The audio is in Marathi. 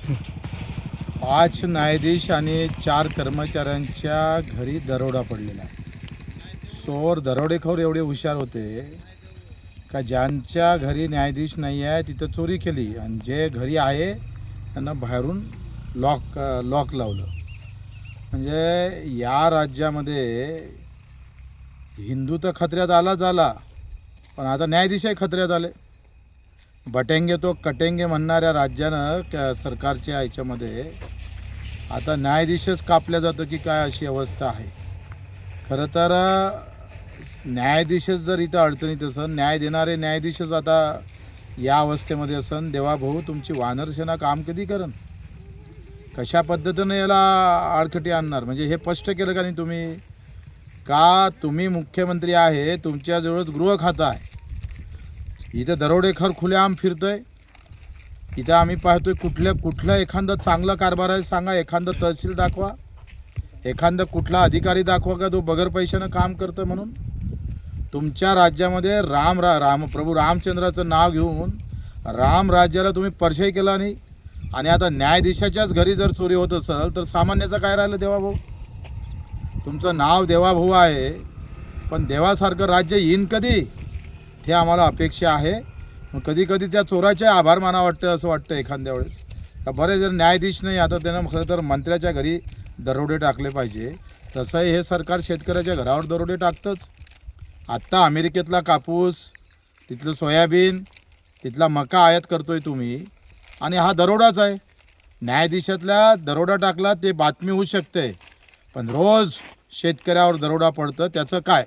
5 न्यायाधीश आणि 4 कर्मचाऱ्यांच्या घरी दरोडा पडलेला आहे. चोर दरोडेखोर एवढे हुशार होते का ज्यांच्या घरी न्यायाधीश नाही आहे तिथं चोरी केली आणि जे घरी आहे त्यांना बाहेरून लॉक लावलं. म्हणजे या राज्यामध्ये हिंदू तर खतऱ्यात आला पण आता न्यायाधीशही खतऱ्यात आले. बटेंगे तो कटेंगे म्हणणाऱ्या राज्यानं सरकारच्या ह्याच्यामध्ये आता न्यायाधीशच कापल्या जातं की काय अशी अवस्था आहे. खरं तर न्यायाधीशच जर इथं अडचणीत असन, न्याय देणारे न्यायाधीशच आता या अवस्थेमध्ये असन, देवाभाऊ तुमची वानरसेना काम कधी करन? कशा पद्धतीनं याला आडखटी आणणार? म्हणजे हे स्पष्ट केलं का नाही तुम्ही? का तुम्ही मुख्यमंत्री आहे, तुमच्याजवळच गृह खातं आहे, इथं दरोडेखोर खुलेआम फिरतोय. इथं आम्ही पाहतोय कुठलं एखादं चांगला कारभार आहे सांगा, एखादं तहसील दाखवा, एखादा कुठला अधिकारी दाखवा का तो बगर पैशानं काम करतं म्हणून. तुमच्या राज्यामध्ये प्रभू रामचंद्राचं नाव घेऊन राम राज्याला तुम्ही परिचय केला नाही आणि आता न्यायाधीशाच्याच घरी जर चोरी होत असेल तर सामान्याचं काय राहिलं देवाभाऊ? तुमचं नाव देवाभाऊ आहे पण देवासारखं राज्य येईन कधी हे आम्हाला अपेक्षा आहे. कधी कधी त्या चोराचे आभार माना वाटतं असं वाटतं एखाद्या वेळेस. का बरे जर न्यायाधीश नाही आता त्यानं खरं तर मंत्र्याच्या घरी दरोडे टाकले पाहिजे. तसंही हे सरकार शेतकऱ्याच्या घरावर दरोडे टाकतंच. आत्ता अमेरिकेतला कापूस, तिथलं सोयाबीन, तिथला मका आयात करतोय तुम्ही आणि हा दरोडाच आहे. न्यायाधीशातला दरोडा टाकला ते बातमी होऊ शकते पण रोज शेतकऱ्यावर दरोडा पडतं त्याचं काय?